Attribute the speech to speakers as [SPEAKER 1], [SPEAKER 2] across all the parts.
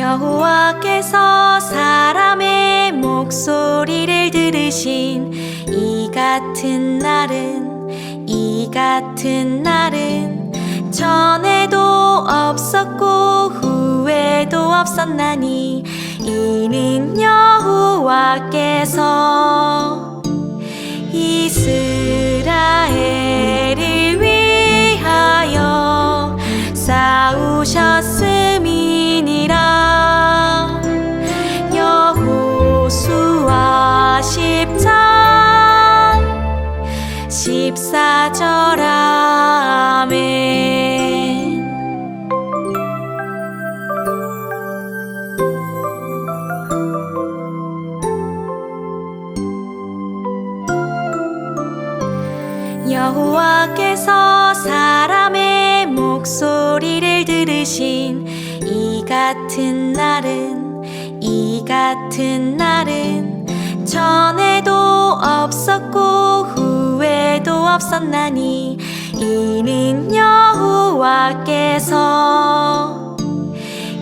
[SPEAKER 1] 여호와께서 사람의 목소리를 들으신 이 같은 날은 전에도 없었고 후에도 없었나니 이는 여호와께서 이스라엘을 위하여 싸우셨음이니라. 여호수아 10장 14절. 아멘. 여호와께서 사람의 목소리를 들으신 이 같은 날은 전에도 없었고 후에도 없었나니 이는 여호와께서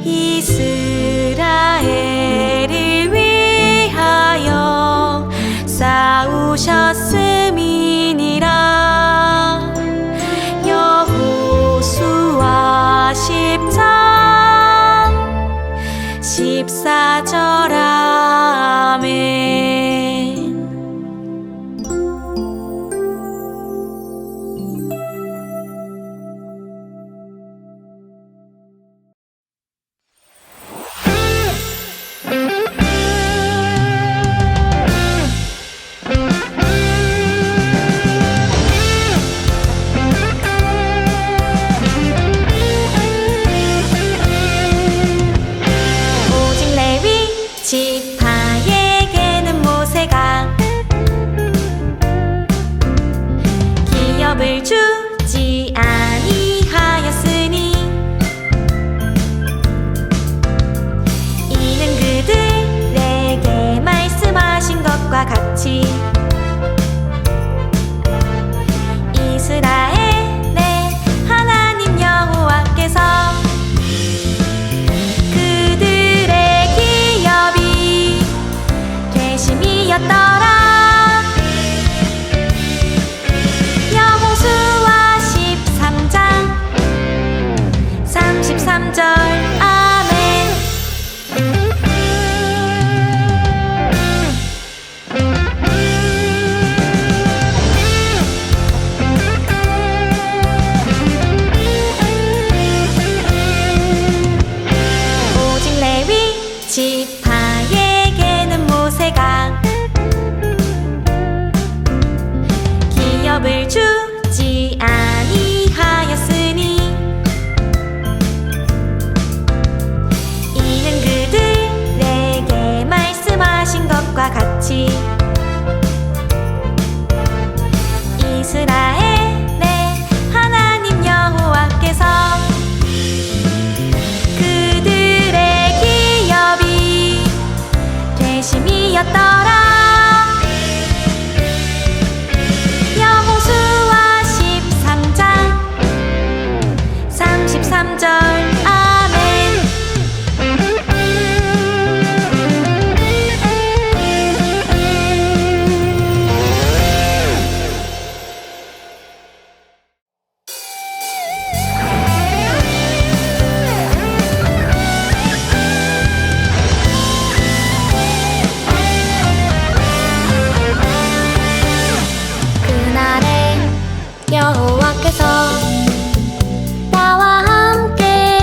[SPEAKER 1] 이스라엘을 위하여 싸우셨음이니라. 여호수아 10장 14절. 아멘. 지파에게는 모세가 기업을 주지 아니하였으니 이는 그들에게 말씀하신 것과 같이 이스라엘의 하나님 여호와께서 였더라. 여호수아 13장 33절. 아멘. 오직 레위 지파에게는 모세가 기업을 주지 아니하였으니 이는 그들에게 말씀하신 것과 같이 이스라엘의 하나님 여호와께서 그들의 기업이 되심이었더라. 여호수아 13장 33절. 아멘. 여호와께서 나와 함께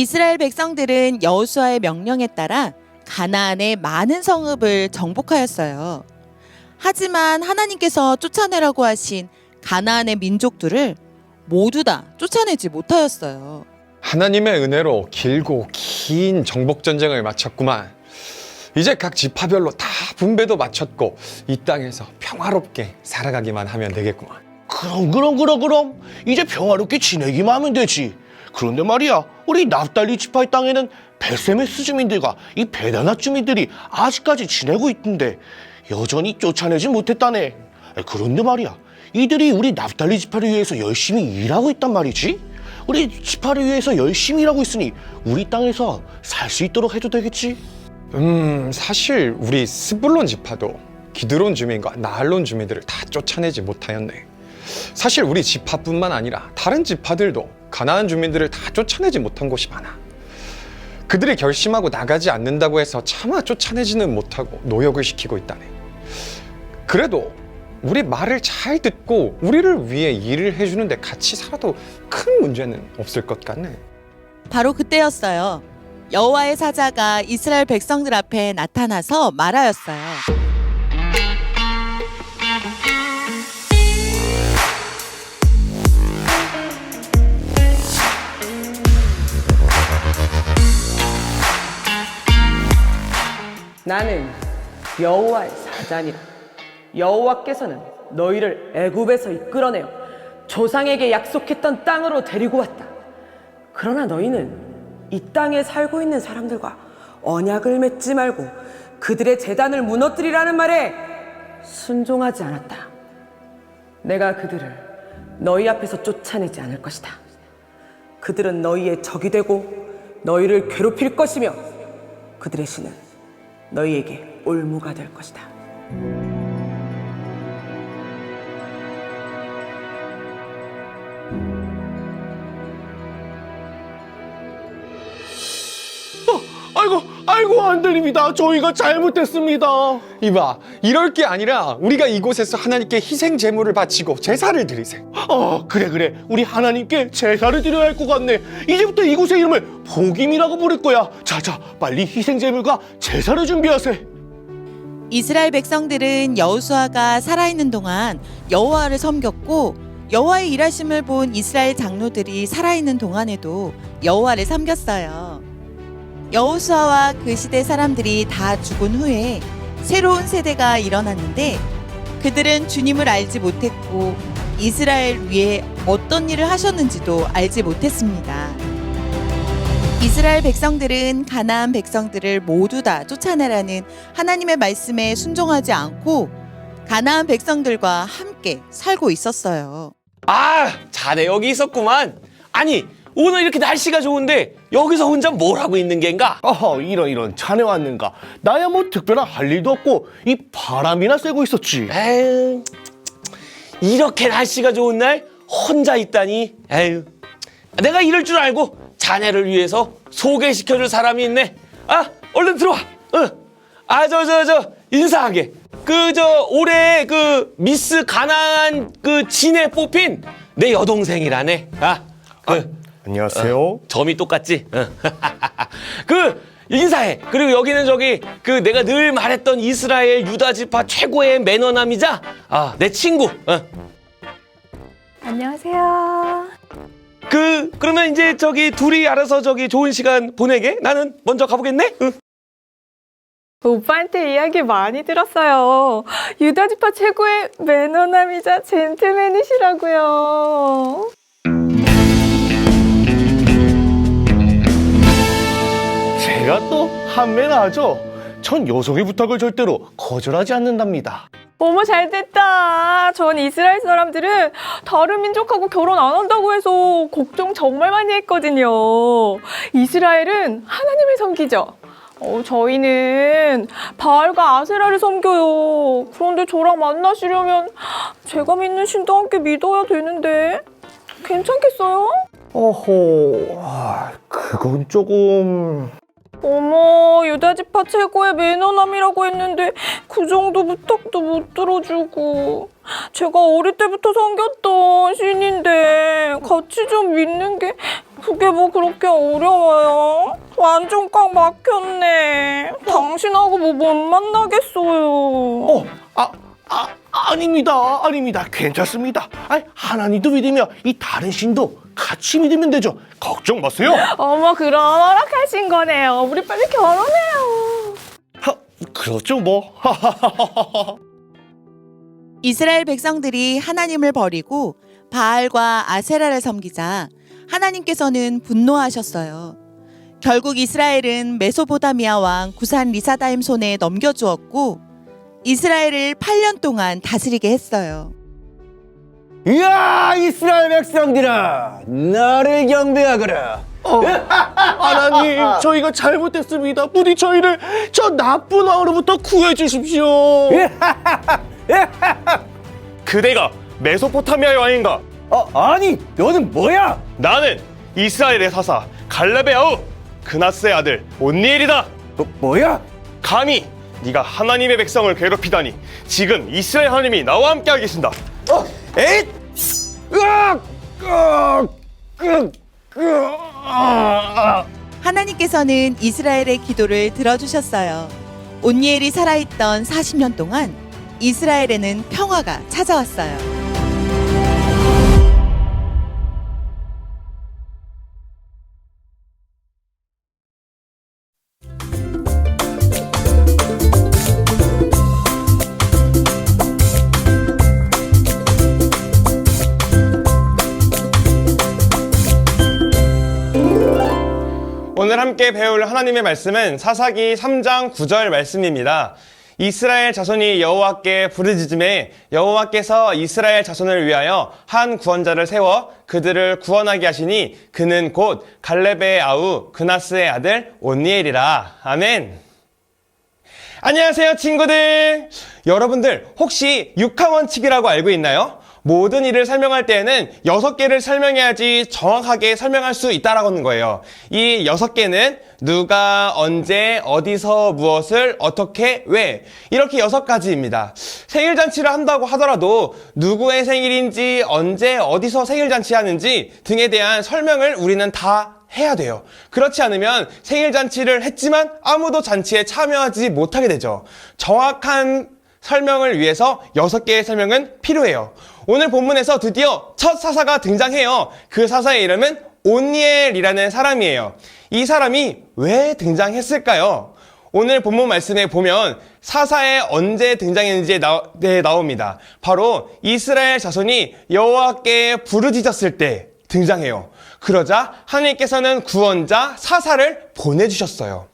[SPEAKER 2] 이스라엘 백성들은 여호수아의 명령에 따라 가나안의 많은 성읍을 정복하였어요. 하지만 하나님께서 쫓아내라고 하신 가나안의 민족들을 모두 다 쫓아내지 못하였어요.
[SPEAKER 3] 하나님의 은혜로 길고 긴 정복 전쟁을 마쳤구만. 이제 각 지파별로 다 분배도 마쳤고 이 땅에서 평화롭게 살아가기만 하면 되겠구만.
[SPEAKER 4] 그럼 이제 평화롭게 지내기만 하면 되지. 그런데 말이야, 우리 납달리 지파의 땅에는 베세메스 주민들과 이 베다나 주민들이 아직까지 지내고 있던데 여전히 쫓아내지 못했다네. 그런데 말이야, 이들이 우리 납달리 지파를 위해서 열심히 일하고 있단 말이지. 우리 지파를 위해서 열심히 일하고 있으니 우리 땅에서 살 수 있도록 해도 되겠지?
[SPEAKER 3] 사실 우리 스불론 지파도 기드론 주민과 나할론 주민들을 다 쫓아내지 못하였네. 사실 우리 지파뿐만 아니라 다른 지파들도 가나안 주민들을 다 쫓아내지 못한 곳이 많아. 그들이 결심하고 나가지 않는다고 해서 차마 쫓아내지는 못하고 노역을 시키고 있다네. 그래도 우리 말을 잘 듣고 우리를 위해 일을 해주는데 같이 살아도 큰 문제는 없을 것 같네.
[SPEAKER 2] 바로 그때였어요. 여호와의 사자가 이스라엘 백성들 앞에 나타나서 말하였어요.
[SPEAKER 5] 나는 여호와의 사자니라. 여호와께서는 너희를 애굽에서 이끌어내어 조상에게 약속했던 땅으로 데리고 왔다. 그러나 너희는 이 땅에 살고 있는 사람들과 언약을 맺지 말고 그들의 제단을 무너뜨리라는 말에 순종하지 않았다. 내가 그들을 너희 앞에서 쫓아내지 않을 것이다. 그들은 너희의 적이 되고 너희를 괴롭힐 것이며 그들의 신은 너희에게 올무가 될 것이다.
[SPEAKER 4] 아이고 안 들립니다. 저희가 잘못했습니다.
[SPEAKER 3] 이봐, 이럴 게 아니라 우리가 이곳에서 하나님께 희생 제물을 바치고 제사를 드리세.
[SPEAKER 4] 그래 우리 하나님께 제사를 드려야 할 것 같네. 이제부터 이곳의 이름을 복임이라고 부를 거야. 자자, 빨리 희생 제물과 제사를 준비하세.
[SPEAKER 2] 이스라엘 백성들은 여호수아가 살아있는 동안 여호와를 섬겼고 여호와의 일하심을 본 이스라엘 장로들이 살아있는 동안에도 여호와를 섬겼어요. 여호수아와 그 시대 사람들이 다 죽은 후에 새로운 세대가 일어났는데 그들은 주님을 알지 못했고 이스라엘 위에 어떤 일을 하셨는지도 알지 못했습니다. 이스라엘 백성들은 가나안 백성들을 모두 다 쫓아내라는 하나님의 말씀에 순종하지 않고 가나안 백성들과 함께 살고 있었어요.
[SPEAKER 6] 자네 여기 있었구만. 아니, 오늘 이렇게 날씨가 좋은데 여기서 혼자 뭘 하고 있는 겐가?
[SPEAKER 4] 이런 자네 왔는가? 나야 뭐 특별한 할 일도 없고 이 바람이나 쐬고 있었지.
[SPEAKER 6] 에휴, 이렇게 날씨가 좋은 날 혼자 있다니. 에휴, 내가 이럴 줄 알고 자네를 위해서 소개시켜줄 사람이 있네. 얼른 들어와. 저 인사하게. 올해 미스 가나안 진에 뽑힌 내 여동생이라네.
[SPEAKER 4] 안녕하세요.
[SPEAKER 6] 점이 똑같지? 인사해. 그리고 여기는 내가 늘 말했던 이스라엘 유다 지파 최고의 매너남이자 내 친구.
[SPEAKER 7] 안녕하세요.
[SPEAKER 6] 그러면 이제 둘이 알아서 좋은 시간 보내게. 나는 먼저 가보겠네.
[SPEAKER 7] 오빠한테 이야기 많이 들었어요. 유다 지파 최고의 매너남이자 젠틀맨이시라고요.
[SPEAKER 4] 제가 또 한매나 하죠. 전 여성의 부탁을 절대로 거절하지 않는답니다.
[SPEAKER 7] 어머, 잘됐다. 전 이스라엘 사람들은 다른 민족하고 결혼 안 한다고 해서 걱정 정말 많이 했거든요. 이스라엘은 하나님을 섬기죠. 저희는 바알과 아세라를 섬겨요. 그런데 저랑 만나시려면 제가 믿는 신도 함께 믿어야 되는데 괜찮겠어요?
[SPEAKER 4] 그건 조금...
[SPEAKER 7] 어머, 유다지파 최고의 매너남이라고 했는데 그 정도 부탁도 못 들어주고. 제가 어릴 때부터 섬겼던 신인데 같이 좀 믿는 게 그게 뭐 그렇게 어려워요? 완전 꽉 막혔네. 당신하고 뭐 못 만나겠어요.
[SPEAKER 4] 아닙니다. 괜찮습니다. 하나님도 믿으며 이 다른 신도 같이 믿으면 되죠. 걱정 마세요.
[SPEAKER 7] 어머, 그럼 허락하신 거네요. 우리 빨리 결혼해요.
[SPEAKER 4] 그렇죠 뭐.
[SPEAKER 2] 이스라엘 백성들이 하나님을 버리고 바알과 아세라를 섬기자 하나님께서는 분노하셨어요. 결국 이스라엘은 메소포타미아 왕 구산 리사다임 손에 넘겨주었고 이스라엘을 8년 동안 다스리게 했어요.
[SPEAKER 8] 이야, 이스라엘 백성들아, 나를 경배하거라.
[SPEAKER 4] 하나님, 저희가 잘못했습니다. 부디 저희를 저 나쁜 왕으로부터 구해 주십시오.
[SPEAKER 9] 그대가 메소포타미아의 왕인가?
[SPEAKER 8] 아니, 너는 뭐야?
[SPEAKER 9] 나는 이스라엘의 사사 갈렙의 아우 그나스의 아들 온니엘이다.
[SPEAKER 8] 뭐야?
[SPEAKER 9] 감히 네가 하나님의 백성을 괴롭히다니 지금 이스라엘 하나님이 나와 함께하고 계신다.
[SPEAKER 8] 에잇!
[SPEAKER 2] 하나님께서는 이스라엘의 기도를 들어주셨어요. 온니엘이 살아있던 40년 동안 이스라엘에는 평화가 찾아왔어요.
[SPEAKER 3] 오늘 함께 배울 하나님의 말씀은 사사기 3장 9절 말씀입니다. 이스라엘 자손이 여호와께 부르짖음에 여호와께서 이스라엘 자손을 위하여 한 구원자를 세워 그들을 구원하게 하시니 그는 곧 갈렙의 아우 그나스의 아들 온니엘이라. 아멘. 안녕하세요 친구들. 여러분들 혹시 육하원칙이라고 알고 있나요? 모든 일을 설명할 때에는 6개를 설명해야지 정확하게 설명할 수 있다라는 거예요. 이 6개는 누가, 언제, 어디서, 무엇을, 어떻게, 왜 이렇게 6가지입니다. 생일잔치를 한다고 하더라도 누구의 생일인지, 언제, 어디서 생일잔치 하는지 등에 대한 설명을 우리는 다 해야 돼요. 그렇지 않으면 생일잔치를 했지만 아무도 잔치에 참여하지 못하게 되죠. 정확한 설명을 위해서 6개의 설명은 필요해요. 오늘 본문에서 드디어 첫 사사가 등장해요. 그 사사의 이름은 온니엘이라는 사람이에요. 이 사람이 왜 등장했을까요? 오늘 본문 말씀에 보면 사사에 언제 등장했는지 나옵니다. 바로 이스라엘 자손이 여호와께 부르짖었을 때 등장해요. 그러자 하나님께서는 구원자 사사를 보내주셨어요.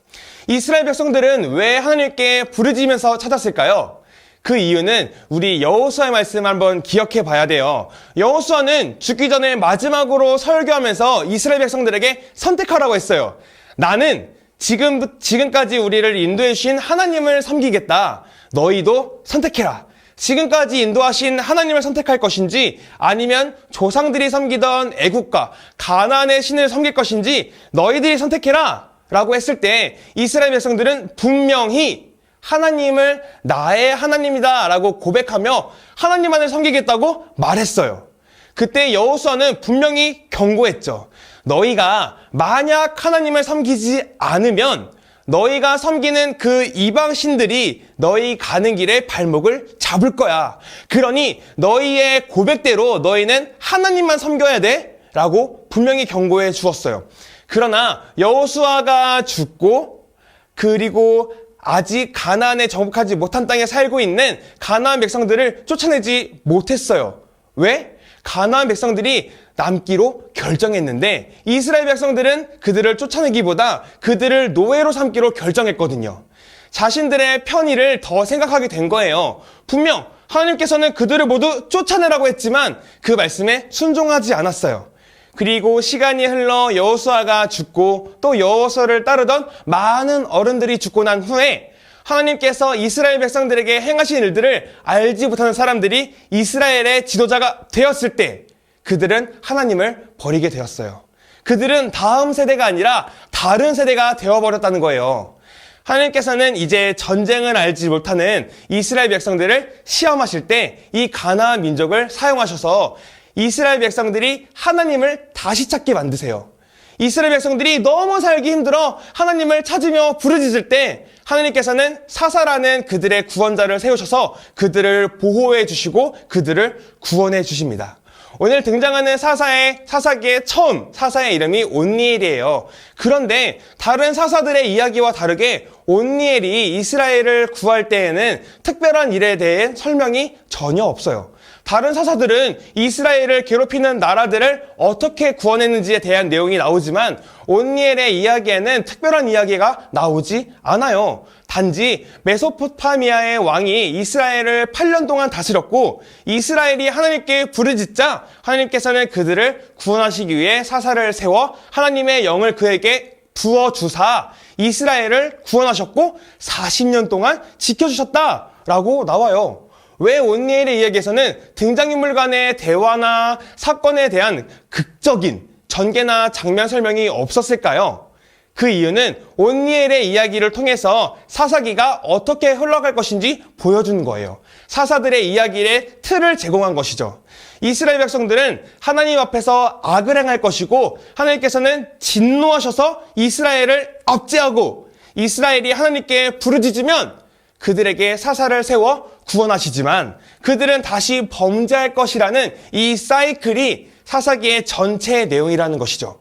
[SPEAKER 3] 이스라엘 백성들은 왜 하나님께 부르짖으면서 찾았을까요? 그 이유는 우리 여호수아의 말씀 한번 기억해 봐야 돼요. 여호수아는 죽기 전에 마지막으로 설교하면서 이스라엘 백성들에게 선택하라고 했어요. 나는 지금까지 우리를 인도해 주신 하나님을 섬기겠다. 너희도 선택해라. 지금까지 인도하신 하나님을 선택할 것인지 아니면 조상들이 섬기던 애국가 가나안의 신을 섬길 것인지 너희들이 선택해라 라고 했을 때 이스라엘 백성들은 분명히 하나님을 나의 하나님이다 라고 고백하며 하나님만을 섬기겠다고 말했어요. 그때 여호수아는 분명히 경고했죠. 너희가 만약 하나님을 섬기지 않으면 너희가 섬기는 그 이방신들이 너희 가는 길에 발목을 잡을 거야. 그러니 너희의 고백대로 너희는 하나님만 섬겨야 돼 라고 분명히 경고해 주었어요. 그러나 여호수아가 죽고 그리고 아직 가나안에 정복하지 못한 땅에 살고 있는 가나안 백성들을 쫓아내지 못했어요. 왜? 가나안 백성들이 남기로 결정했는데 이스라엘 백성들은 그들을 쫓아내기보다 그들을 노예로 삼기로 결정했거든요. 자신들의 편의를 더 생각하게 된 거예요. 분명 하나님께서는 그들을 모두 쫓아내라고 했지만 그 말씀에 순종하지 않았어요. 그리고 시간이 흘러 여호수아가 죽고 또 여호수아를 따르던 많은 어른들이 죽고 난 후에 하나님께서 이스라엘 백성들에게 행하신 일들을 알지 못하는 사람들이 이스라엘의 지도자가 되었을 때 그들은 하나님을 버리게 되었어요. 그들은 다음 세대가 아니라 다른 세대가 되어버렸다는 거예요. 하나님께서는 이제 전쟁을 알지 못하는 이스라엘 백성들을 시험하실 때 이 가나안 민족을 사용하셔서 이스라엘 백성들이 하나님을 다시 찾게 만드세요.
[SPEAKER 9] 이스라엘 백성들이 너무 살기 힘들어 하나님을 찾으며 부르짖을 때 하나님께서는 사사라는 그들의 구원자를 세우셔서 그들을 보호해 주시고 그들을 구원해 주십니다. 오늘 등장하는 사사기의 처음 사사의 이름이 온니엘이에요. 그런데 다른 사사들의 이야기와 다르게 온니엘이 이스라엘을 구할 때에는 특별한 일에 대해 설명이 전혀 없어요. 다른 사사들은 이스라엘을 괴롭히는 나라들을 어떻게 구원했는지에 대한 내용이 나오지만 온니엘의 이야기에는 특별한 이야기가 나오지 않아요. 단지 메소포타미아의 왕이 이스라엘을 8년 동안 다스렸고 이스라엘이 하나님께 부르짖자 하나님께서는 그들을 구원하시기 위해 사사를 세워 하나님의 영을 그에게 부어주사 이스라엘을 구원하셨고 40년 동안 지켜주셨다라고 나와요. 왜 온니엘의 이야기에서는 등장인물 간의 대화나 사건에 대한 극적인 전개나 장면 설명이 없었을까요? 그 이유는 온니엘의 이야기를 통해서 사사기가 어떻게 흘러갈 것인지 보여준 거예요. 사사들의 이야기의 틀을 제공한 것이죠. 이스라엘 백성들은 하나님 앞에서 악을 행할 것이고 하나님께서는 진노하셔서 이스라엘을 압제하고 이스라엘이 하나님께 부르짖으면 그들에게 사사를 세워 구원하시지만 그들은 다시 범죄할 것이라는 이 사이클이 사사기의 전체 내용이라는 것이죠.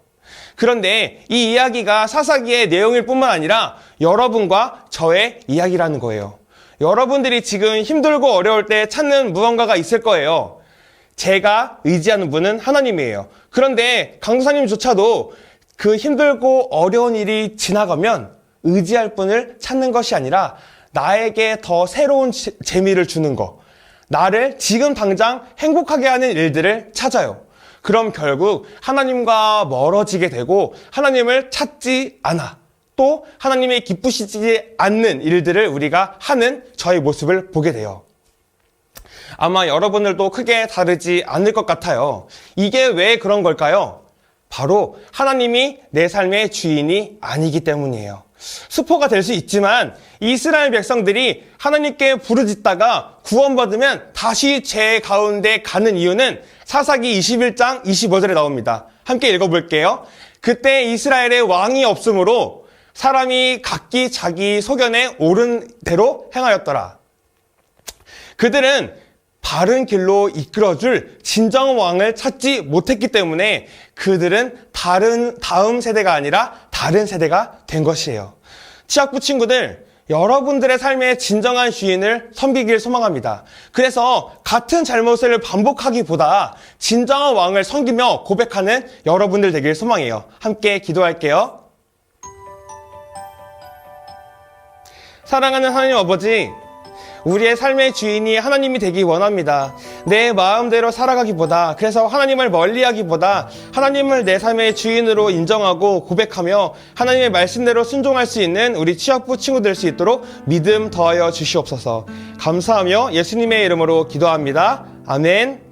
[SPEAKER 9] 그런데 이 이야기가 사사기의 내용일 뿐만 아니라 여러분과 저의 이야기라는 거예요. 여러분들이 지금 힘들고 어려울 때 찾는 무언가가 있을 거예요. 제가 의지하는 분은 하나님이에요. 그런데 강도사님조차도 그 힘들고 어려운 일이 지나가면 의지할 분을 찾는 것이 아니라 나에게 더 새로운 재미를 주는 거, 나를 지금 당장 행복하게 하는 일들을 찾아요. 그럼 결국 하나님과 멀어지게 되고 하나님을 찾지 않아. 또 하나님이 기쁘시지 않는 일들을 우리가 하는 저의 모습을 보게 돼요. 아마 여러분들도 크게 다르지 않을 것 같아요. 이게 왜 그런 걸까요? 바로 하나님이 내 삶의 주인이 아니기 때문이에요. 수포가 될 수 있지만 이스라엘 백성들이 하나님께 부르짖다가 구원받으면 다시 죄 가운데 가는 이유는 사사기 21장 25절에 나옵니다. 함께 읽어볼게요. 그때 이스라엘에 왕이 없으므로 사람이 각기 자기 소견에 옳은 대로 행하였더라. 그들은 바른 길로 이끌어줄 진정 왕을 찾지 못했기 때문에 그들은 다음 세대가 아니라 다른 세대가 된 것이에요. 치학부 친구들, 여러분들의 삶의 진정한 주인을 섬기길 소망합니다. 그래서 같은 잘못을 반복하기보다 진정한 왕을 섬기며 고백하는 여러분들 되길 소망해요. 함께 기도할게요. 사랑하는 하나님 아버지, 우리의 삶의 주인이 하나님이 되기 원합니다. 내 마음대로 살아가기보다, 그래서 하나님을 멀리하기보다 하나님을 내 삶의 주인으로 인정하고 고백하며 하나님의 말씀대로 순종할 수 있는 우리 취학부 친구 될 수 있도록 믿음 더하여 주시옵소서. 감사하며 예수님의 이름으로 기도합니다. 아멘.